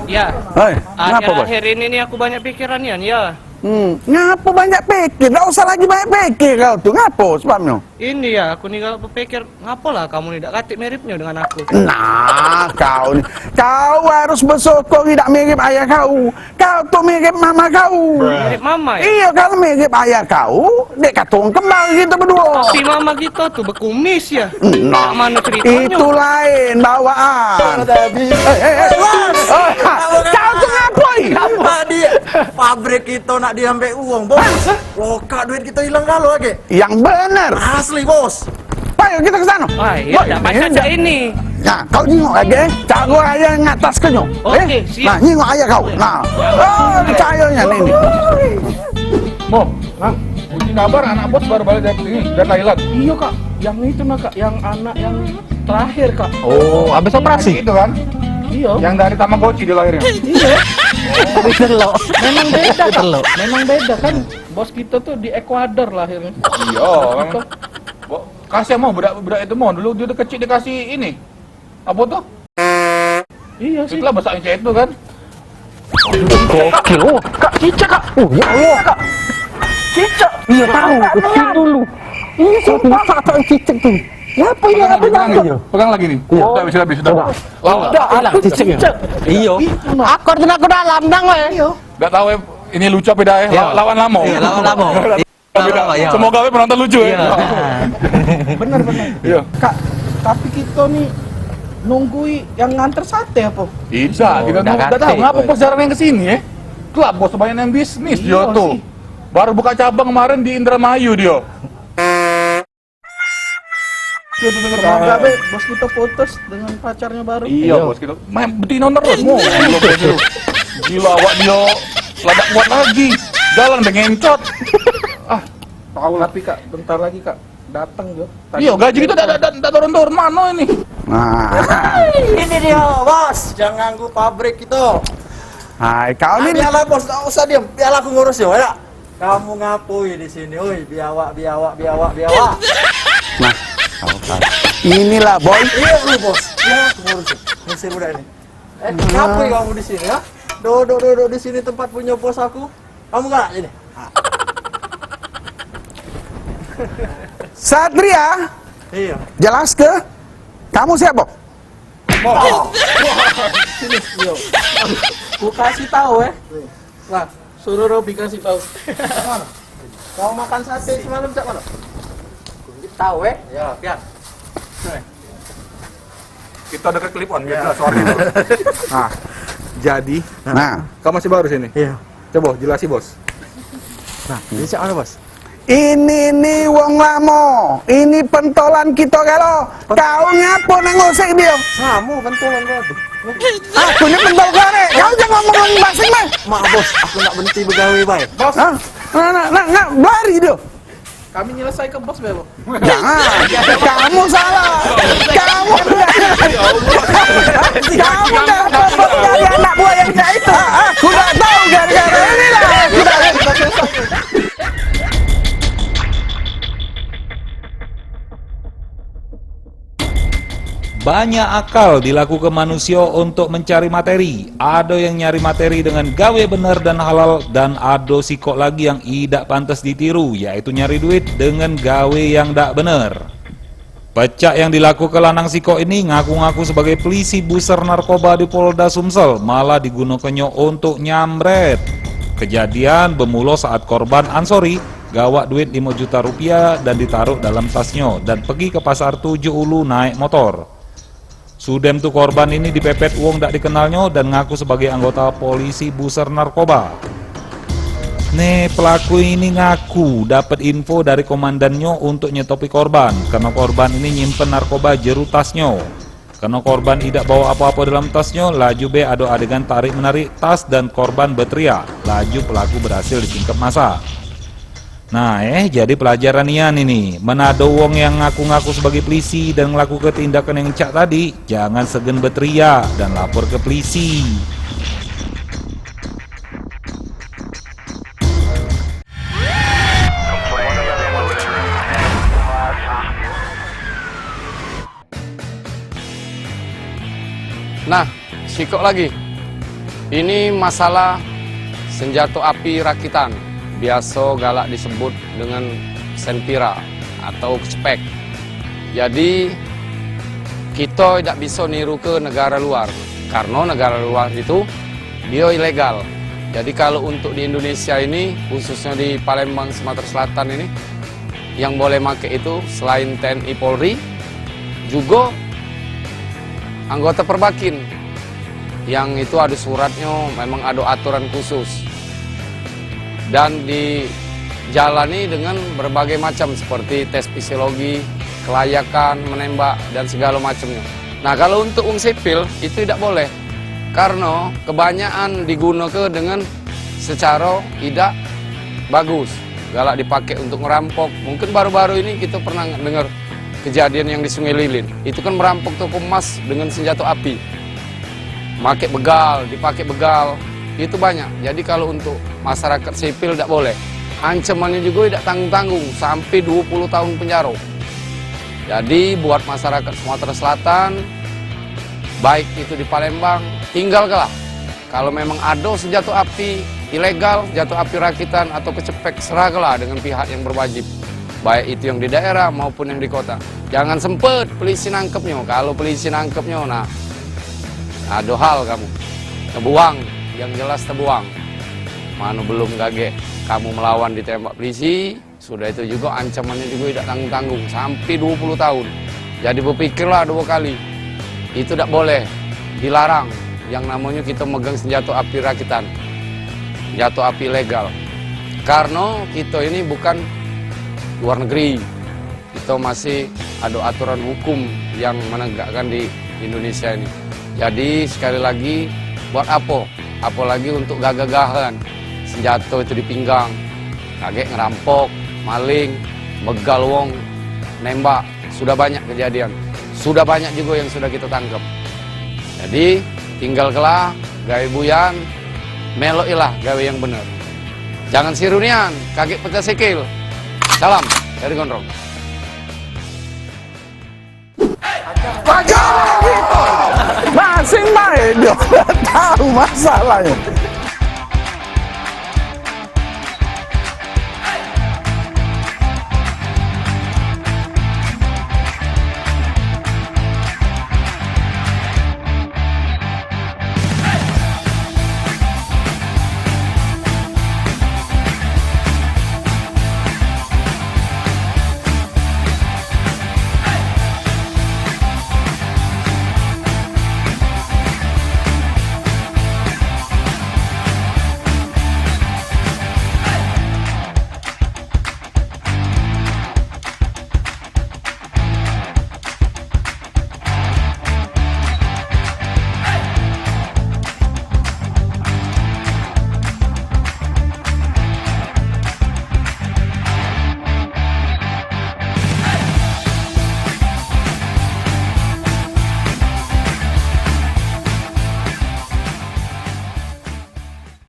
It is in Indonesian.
Ya. Hei, ngapa bos? Akhir ini nih aku banyak pikiran ya. Ngapa banyak pikir? Gak usah lagi banyak pikir kau tuh. Ngapa sebabnya? Ini ya, aku nih kalau berpikir, ngapalah kamu tidak katik miripnya dengan aku. Nah, kau nih. Kau harus bersyukur tidak mirip ayah kau. Kau tuh mirip mama kau. Mirip mama ya? Iya, kalau mirip ayah kau, dek katung kembar gitu berdua. Tapi mama gitu tuh berkumis ya. Nah, Mana ceritanya? itu lain bawaan. Kau tuh ngapain? Apa dia? Pabrik kita nak diambil uang, bos. Lokak duit kita hilang kalau lagi. Yang benar. Asli, bos. Ayo kita ke sana. Wah, iya, dapat saja ini. Nah, kau nyingok lagi. Cago ayah yang atas kenyo. Oke, siap. Nah, nyingok ayah kau. Nah, percayanya nih. Mo, puji kabar anak bos baru balik dari sini, dari Thailand. Iya kak, yang itu nah kak, yang anak yang terakhir kak. Oh, habis operasi itu kan? Iya. Yang dari Tamagotchi dia lahirnya. Iya. Memang beda kak. Memang beda kan. Bos kita tuh di Ekuador lahirnya. Iya, memang. Kasih mau budak itu mau dulu dia kecil dikasih ini. Apa tuh? Iya sih. Itulah bahasa Indonesia itu kan. Gokil. Oh, Kak Cicak, Kak. Oh, ya Allah, Kak. Cicak. Iya tahu, kecil dulu. Ini sumpah Kak Cicak tuh. Apa ini? Apa namanya? Pegang lagi nih. Sudah habis sudah. Lawan. Ada Cicak ya? Iya. Aku tenaga dalam nang we. Enggak tahu ini lucu apa dah ya. Lawan lamo. Iya, lawan lamo. Iya. Semoga we penonton lucu ya. Bener. Iya. Kak, tapi kita nih nunggui yang nganter sate apa? Tidak, kita udah nggak tahu ganti. ngapa bos jarang yang kesini ya. Kelab bos banyak yang bisnis dia Iya tuh. sih. Baru buka cabang kemarin di Indramayu dia. Semoga be, bos kita putus dengan pacarnya baru. Iya bos kita main betina terus mau. Gila awak dia ladak kuat lagi. Jalan udah ngencot. Tahu tapi kak, bentar lagi kak datang yo. Iya gaji kita udah turun-turun mana ini. Nah, Ini dia, bos. Jangan ganggu pabrik itu. hai kau nih. Biarlah, bos. Nggak usah diam. Biarlah aku ngurus ya. Kamu ngapui di sini, oi. Biawak. Nah, kau tahu. Inilah boy. Iya, lu, bos. Ya, aku ngurusin. Ngurusin udah ini. Ngapui kamu di sini ya? Duduk di sini tempat punya bos aku. Kamu nggak ini? Satria, Iya. jelas ke? Kamu siapa? Sini, yo. Ku kasih tahu Lah, suruh Robi kasih tahu. Mana? Kau makan sate semalam cak mana? Tahu Ya, biar. Kita ada kelipon biar jelas soalnya. Nah, jadi Nah, kamu masih baru sini. Iya. Coba jelasin bos. Nah, ini cak mana, bos? ini nih wong lamo. Ini pentolan kita kalau. Kau ngapa nengosek dia? Kamu pentolan gua. Aku ini pentol kare. Kau jangan ngomong basing mah. Mak, bos, aku nak berhenti begawe baik. Bos, Nah, lari dia. kami nyelesai ke bos bebo. Jangan, kamu salah. Kamu udah dari anak buah yang kayak itu. Aku udah tahu gara-gara ini lah. Banyak akal dilakukan manusia untuk mencari materi. Ada yang nyari materi dengan gawe bener dan halal, dan ada sikok lagi yang tidak pantas ditiru, yaitu nyari duit dengan gawe yang tak bener. Pecak yang dilakukan lanang sikok ini ngaku-ngaku sebagai polisi buser narkoba di Polda Sumsel, malah digunakannya untuk nyambret. Kejadian bermula saat korban Ansori gawak duit 5 juta rupiah dan ditaruh dalam tasnya dan pergi ke pasar 7 Ulu naik motor. Sudem tuh korban ini dipepet uang tak dikenalnya dan ngaku sebagai anggota polisi buser narkoba. Nih pelaku ini ngaku dapat info dari komandannya untuk nyetopi korban karena korban ini nyimpen narkoba jeru tasnya. Karena korban tidak bawa apa-apa dalam tasnya, laju be ada adegan tarik menarik tas dan korban berteriak. Laju pelaku berhasil ditangkap massa. Nah jadi pelajaran Ian ini, menado wong yang ngaku-ngaku sebagai polisi dan melakukan tindakan yang cak tadi, jangan segen berteriak dan lapor ke polisi. Nah, sikok lagi. Ini masalah senjata api rakitan, biasa galak disebut dengan senpira atau kecepek. Jadi kita tidak bisa niru ke negara luar, karena negara luar itu dia ilegal. Jadi kalau untuk di Indonesia ini, khususnya di Palembang, Sumatera Selatan ini, yang boleh pakai itu selain TNI Polri, juga anggota Perbakin. Yang itu ada suratnya, memang ada aturan khusus. Dan dijalani dengan berbagai macam seperti tes fisiologi, kelayakan, menembak, dan segala macamnya. Nah kalau untuk sipil itu tidak boleh. Karena kebanyakan digunakan dengan secara tidak bagus. Galak dipakai untuk merampok. Mungkin baru-baru ini kita pernah dengar kejadian yang di Sungai Lilin. Itu kan merampok toko emas dengan senjata api. Pakai begal, dipakai begal, itu banyak. Jadi kalau untuk masyarakat sipil tidak boleh. Ancamannya juga tidak tanggung-tanggung, sampai 20 tahun penjara. Jadi buat masyarakat Sumatera Selatan, baik itu di Palembang, tinggalkanlah. Kalau memang ada senjata api ilegal, senjata api rakitan atau kecepek, serahkanlah dengan pihak yang berwajib. Baik itu yang di daerah maupun yang di kota. Jangan sempet polisi nangkepnya. Kalau polisi nangkepnya, nah ada hal kamu terbuang, yang jelas terbuang. Mana belum gage kamu melawan ditembak polisi, sudah itu juga ancamannya juga tidak tanggung-tanggung sampai 20 tahun. Jadi berpikirlah 2 kali. Itu tidak boleh, dilarang yang namanya kita megang senjata api rakitan, senjata api legal. Karena kita ini bukan luar negeri, kita masih ada aturan hukum yang menegakkan di Indonesia ini. Jadi sekali lagi, buat apa? Apalagi untuk gagah-gagahan. Senjata itu di pinggang, kaget ngerampok, maling, begal wong, nembak. Sudah banyak kejadian. Sudah banyak juga yang sudah kita tangkap. Jadi tinggal kelah, gawe buyan, melokilah gawe yang benar. Jangan sirunian, kaget pecah sikil. Salam dari Gondrong. Masing main dia tahu masalahnya.